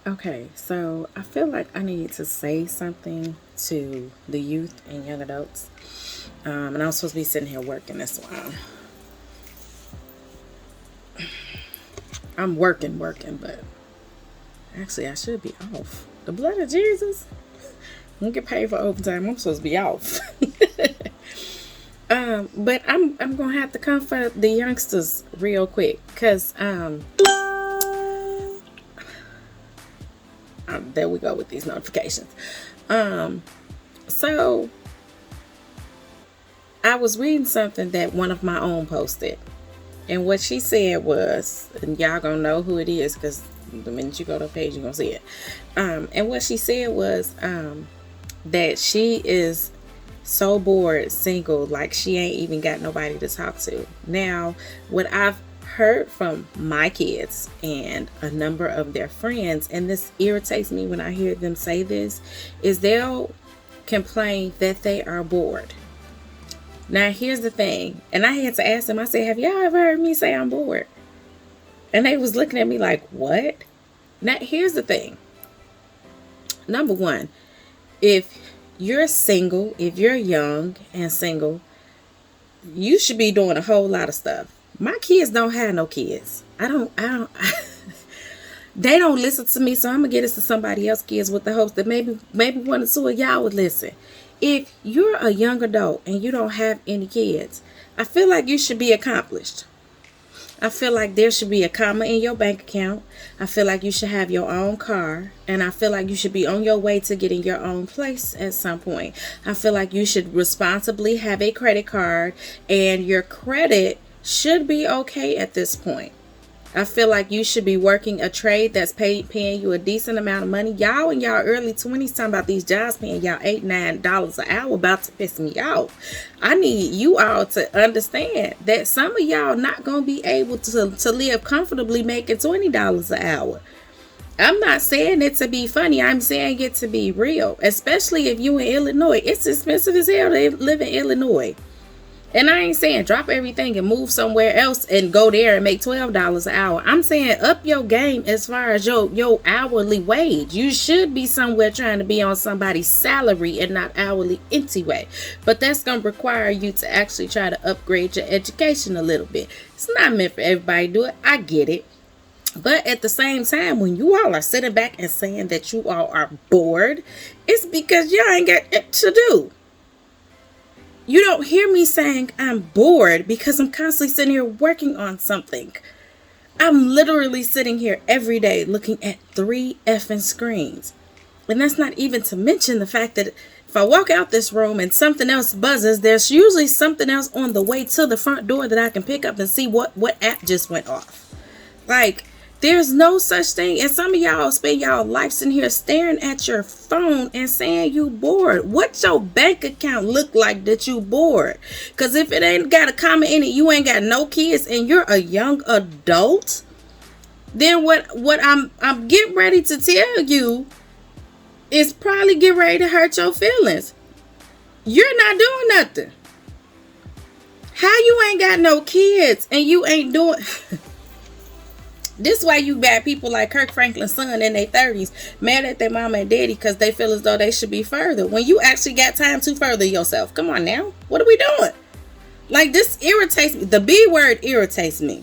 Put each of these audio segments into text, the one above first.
Okay, so I feel like I need to say something to the youth and young adults. And I'm supposed to be sitting here working this while. I'm working, but actually I should be off. The blood of Jesus. I don't get paid for overtime. I'm supposed to be off. But I'm gonna have to comfort the youngsters real quick, cause there we go with these notifications. So I was reading something that one of my own posted, and what she said was, and y'all gonna know who it is because the minute you go to the page, you're gonna see it. And what she said was that she is so bored single, like she ain't even got nobody to talk to. Now, what I've heard from my kids and a number of their friends, and this irritates me when I hear them say this, is they'll complain that they are bored. Now, here's the thing, and I had to ask them, I said, have y'all ever heard me say I'm bored? And they was looking at me like, what? Now, here's the thing. Number one, if you're single, if you're young and single, you should be doing a whole lot of stuff. My kids don't have no kids. They don't listen to me, so I'm gonna get this to somebody else's kids with the hopes that maybe one or two of y'all would listen. If you're a young adult and you don't have any kids, I feel like you should be accomplished. I feel like there should be a comma in your bank account. I feel like you should have your own car. And I feel like you should be on your way to getting your own place at some point. I feel like you should responsibly have a credit card, and your credit should be okay at this point. I feel like you should be working a trade that's paying you a decent amount of money. Y'all in y'all early 20s talking about these jobs paying y'all $8-9 an hour, about to piss me off. I need you all to understand that some of y'all not going to be able to live comfortably making $20 an hour. I'm not saying it to be funny. I'm saying it to be real, especially if you in Illinois. It's expensive as hell to live in Illinois. And I ain't saying drop everything and move somewhere else and go there and make $12 an hour. I'm saying up your game as far as your hourly wage. You should be somewhere trying to be on somebody's salary and not hourly anyway. But that's going to require you to actually try to upgrade your education a little bit. It's not meant for everybody to do it. I get it. But at the same time, when you all are sitting back and saying that you all are bored, it's because y'all ain't got it to do. You don't hear me saying I'm bored because I'm constantly sitting here working on something. I'm literally sitting here every day looking at 3 effing screens. And that's not even to mention the fact that if I walk out this room and something else buzzes, there's usually something else on the way to the front door that I can pick up and see what app just went off. Like, there's no such thing. And some of y'all spend y'all lives in here staring at your phone and saying you bored. What your bank account look like that you bored? Because if it ain't got a comma in it, you ain't got no kids, and you're a young adult, then what I'm getting ready to tell you is probably get ready to hurt your feelings. You're not doing nothing. How you ain't got no kids and you ain't doing... This is why you got people like Kirk Franklin's son in their 30s mad at their mama and daddy because they feel as though they should be further when you actually got time to further yourself. Come on now. What are we doing? Like, this irritates me. The B word irritates me.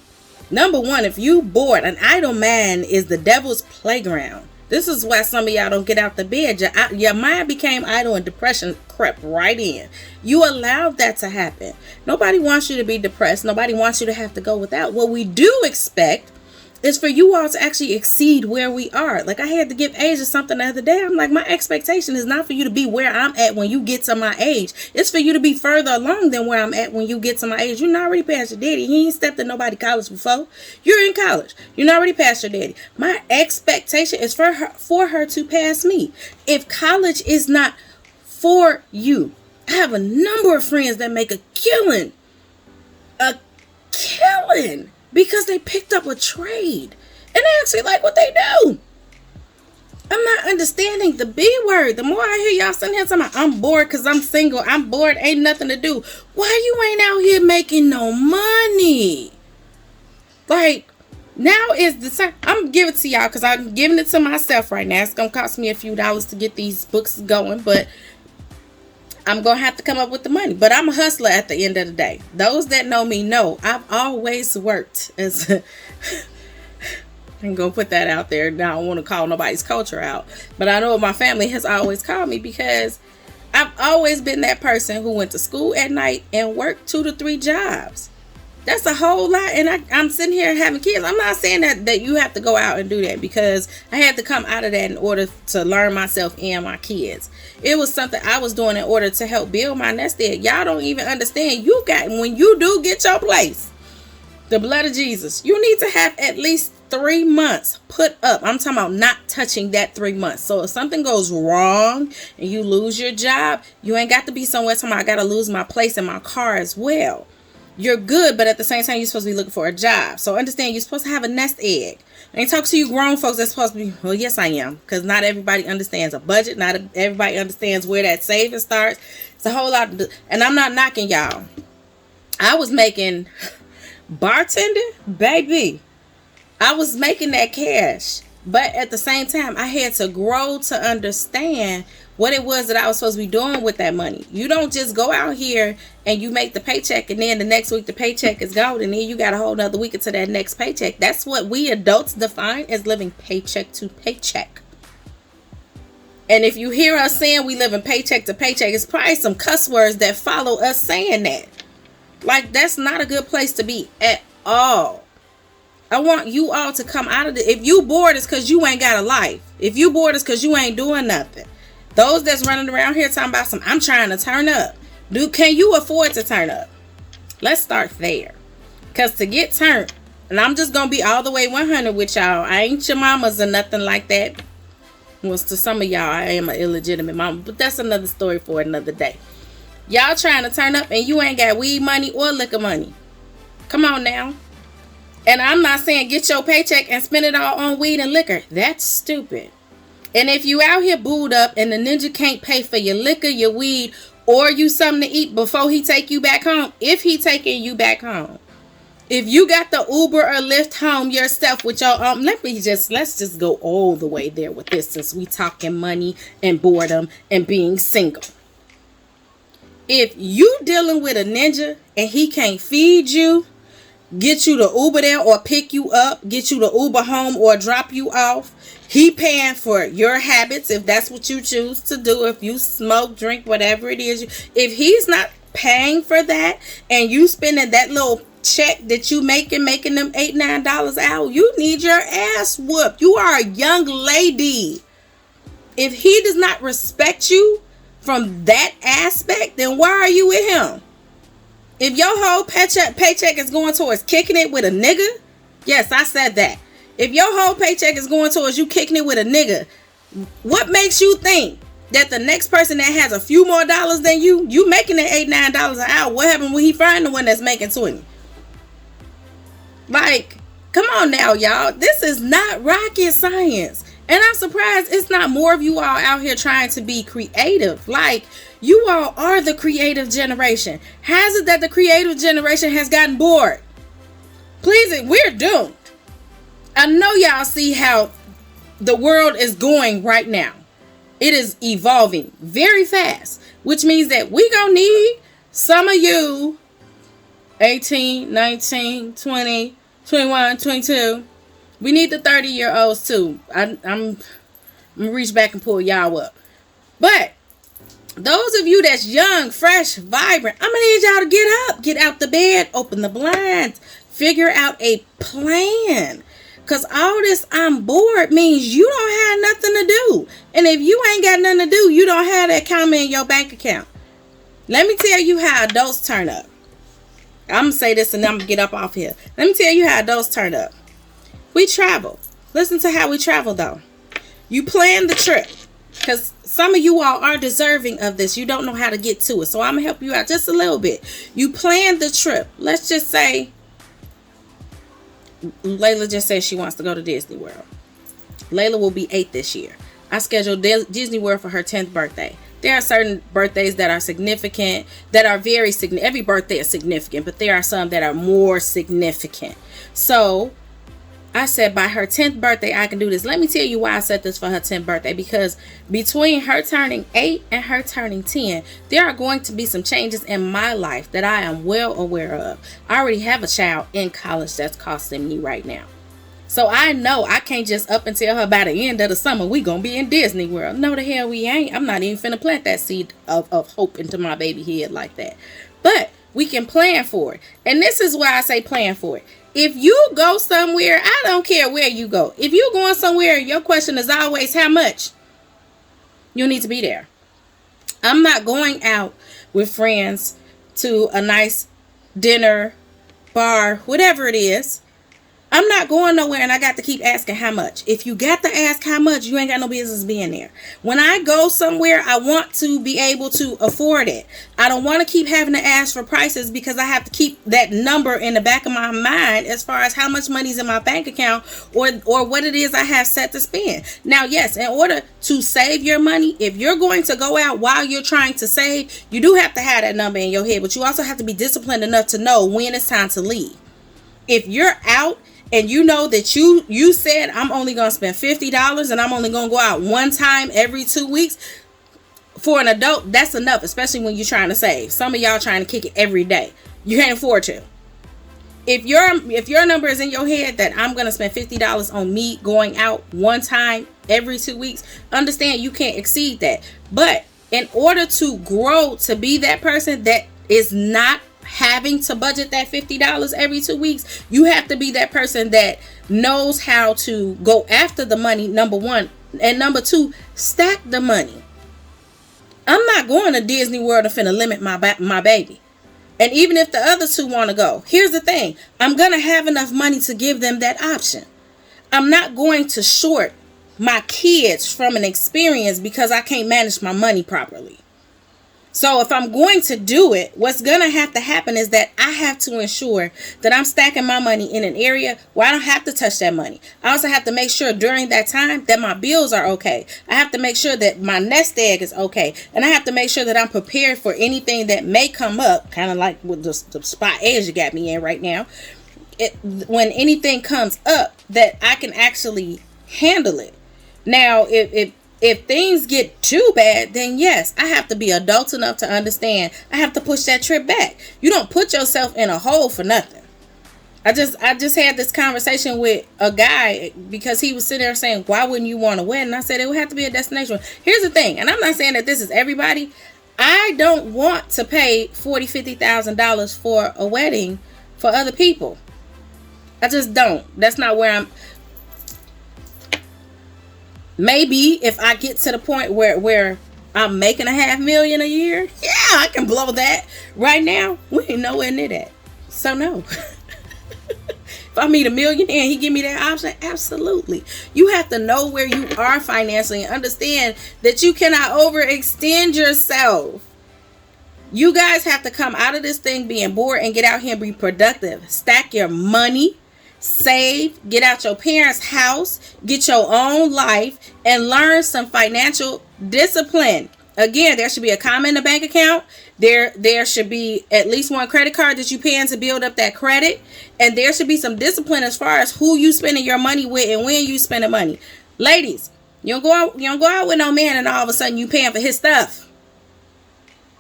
Number one, if you bored, an idle man is the devil's playground. This is why some of y'all don't get out the bed. Your mind became idle and depression crept right in. You allowed that to happen. Nobody wants you to be depressed. Nobody wants you to have to go without. What we do expect is for you all to actually exceed where we are. Like, I had to give Asia something the other day. I'm like, my expectation is not for you to be where I'm at when you get to my age. It's for you to be further along than where I'm at when you get to my age. You're not already past your daddy. He ain't stepped in nobody college before. You're in college. You're not already past your daddy. My expectation is for her to pass me. If college is not for you, I have a number of friends that make a killing. Because they picked up a trade. And they actually like what they do. I'm not understanding the B word. The more I hear y'all sitting here talking about, I'm bored because I'm single. I'm bored. Ain't nothing to do. Why you ain't out here making no money? Like, Now is the time. I'm gonna give it to y'all because I'm giving it to myself right now. It's gonna cost me a few dollars to get these books going, but I'm gonna have to come up with the money. But I'm a hustler at the end of the day. Those that know me know I've always worked as I'm gonna put that out there. Now I don't want to call nobody's culture out, but I know my family has always called me because I've always been that person who went to school at night and worked 2 to 3 jobs. That's a whole lot. And I'm sitting here having kids. I'm not saying that you have to go out and do that, because I had to come out of that in order to learn myself and my kids. It was something I was doing in order to help build my nest egg. Y'all don't even understand. When you do get your place, the blood of Jesus, you need to have at least 3 months put up. I'm talking about not touching that 3 months. So if something goes wrong and you lose your job, you ain't got to be somewhere talking about I got to lose my place in my car as well. You're good, but at the same time, you're supposed to be looking for a job. So understand, you're supposed to have a nest egg. I ain't talking to you grown folks that's supposed to be, well, yes, I am. Because not everybody understands a budget. Not everybody understands where that saving starts. It's a whole lot. And I'm not knocking y'all. I was making bartending, baby. I was making that cash. But at the same time, I had to grow to understand what it was that I was supposed to be doing with that money. You don't just go out here and you make the paycheck and then the next week the paycheck is gone and then you got a whole nother week until that next paycheck. That's what we adults define as living paycheck to paycheck. And if you hear us saying we live in paycheck to paycheck, it's probably some cuss words that follow us saying that. Like, that's not a good place to be at all. I want you all to come out of it. If you bored, it's because you ain't got a life. If you bored, it's because you ain't doing nothing. Those that's running around here talking about I'm trying to turn up. Can you afford to turn up? Let's start there. Because to get turned, and I'm just going to be all the way 100 with y'all. I ain't your mamas or nothing like that. Well, to some of y'all, I am an illegitimate mama. But that's another story for another day. Y'all trying to turn up and you ain't got weed money or liquor money. Come on now. And I'm not saying get your paycheck and spend it all on weed and liquor. That's stupid. And if you out here booed up and the ninja can't pay for your liquor, your weed, or you something to eat before he take you back home, if he taking you back home, if you got the Uber or Lyft home yourself with your let's just go all the way there with this, since we talking money and boredom and being single. If you dealing with a ninja and he can't feed you, get you the Uber there or pick you up, get you the Uber home or drop you off, he paying for your habits if that's what you choose to do. If you smoke, drink, whatever it is, if he's not paying for that and you spending that little check that you making them $8-9 an hour, you need your ass whooped. You are a young lady. If he does not respect you from that aspect, then why are you with him? If your whole paycheck is going towards kicking it with a nigga, yes, I said that. If your whole paycheck is going towards you kicking it with a nigga, what makes you think that the next person that has a few more dollars than you making that $8-9 an hour, what happened when he find the one that's making 20? Like, come on now, y'all. This is not rocket science. And I'm surprised it's not more of you all out here trying to be creative. Like, you all are the creative generation. How's it that the creative generation has gotten bored? Please, we're doomed. I know y'all see how the world is going right now. It is evolving very fast, which means that we gonna need some of you 18, 19, 20, 21, 22. We need the 30-year-olds too. I'm gonna reach back and pull y'all up. But those of you that's young, fresh, vibrant, I'm gonna need y'all to get up, get out the bed, open the blinds, figure out a plan. Because all this I'm bored means you don't have nothing to do. And if you ain't got nothing to do, you don't have that comma in your bank account. Let me tell you how adults turn up. I'm going to say this and then I'm going to get up off here. Let me tell you how adults turn up. We travel. Listen to how we travel though. You plan the trip. Because some of you all are deserving of this. You don't know how to get to it. So I'm going to help you out just a little bit. You plan the trip. Let's just say Layla just said she wants to go to Disney World. Layla will be 8 this year. I scheduled Disney World for her 10th birthday. There are certain birthdays that are significant, that are very significant. Every birthday is significant, but there are some that are more significant. So I said by her 10th birthday, I can do this. Let me tell you why I said this for her 10th birthday. Because between her turning 8 and her turning 10, there are going to be some changes in my life that I am well aware of. I already have a child in college that's costing me right now. So I know I can't just up and tell her by the end of the summer we gonna be in Disney World. No, the hell we ain't. I'm not even finna plant that seed of hope into my baby head like that. But we can plan for it. And this is why I say plan for it. If you go somewhere, I don't care where you go. If you're going somewhere, your question is always how much. You need to be there. I'm not going out with friends to a nice dinner, bar, whatever it is. I'm not going nowhere and I got to keep asking how much. If you got to ask how much, you ain't got no business being there. When I go somewhere, I want to be able to afford it. I don't want to keep having to ask for prices because I have to keep that number in the back of my mind as far as how much money's in my bank account or what it is I have set to spend. Now, yes, in order to save your money, if you're going to go out while you're trying to save, you do have to have that number in your head, but you also have to be disciplined enough to know when it's time to leave. If you're out and you know that you said I'm only going to spend $50 and I'm only going to go out one time every 2 weeks, for an adult, that's enough, especially when you're trying to save. Some of y'all trying to kick it every day. You can't afford to. If your number is in your head that I'm going to spend $50 on me going out one time every 2 weeks, understand you can't exceed that. But in order to grow to be that person that is not having to budget that $50 every 2 weeks, you have to be that person that knows how to go after the money, number one, and number two, stack the money. I'm not going to Disney World and finna limit my baby. And even if the other two want to go, here's the thing, I'm gonna have enough money to give them that option. I'm not going to short my kids from an experience because I can't manage my money properly. So if I'm going to do it, what's going to have to happen is that I have to ensure that I'm stacking my money in an area where I don't have to touch that money. I also have to make sure during that time that my bills are okay. I have to make sure that my nest egg is okay. And I have to make sure that I'm prepared for anything that may come up, kind of like with the spot Asia got me in right now. When anything comes up, that I can actually handle it. Now, if things get too bad, then yes, I have to be adult enough to understand I have to push that trip back. You don't put yourself in a hole for nothing. I just had this conversation with a guy because he was sitting there saying, why wouldn't you want a wedding? I said, it would have to be a destination. Here's the thing, and I'm not saying that this is everybody. I don't want to pay $40,000, $50,000 for a wedding for other people. I just don't. That's not where I'm. Maybe if I get to the point where I'm making $500,000 a year, yeah, I can blow that. Right now, we ain't nowhere near that. So no. If I meet a millionaire and he give me that option, absolutely. You have to know where you are financially and understand that you cannot overextend yourself. You guys have to come out of this thing being bored and get out here and be productive. Stack your money. Save, get out your parents' house, get your own life, and learn some financial discipline. Again, there should be a comma in the bank account. There should be at least one credit card that you paying to build up that credit. And there should be some discipline as far as who you spending your money with and when you spending money. Ladies, you don't go out with no man and all of a sudden you paying for his stuff.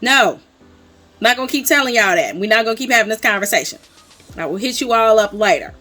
No. I'm not going to keep telling y'all that. We're not going to keep having this conversation. I will hit you all up later.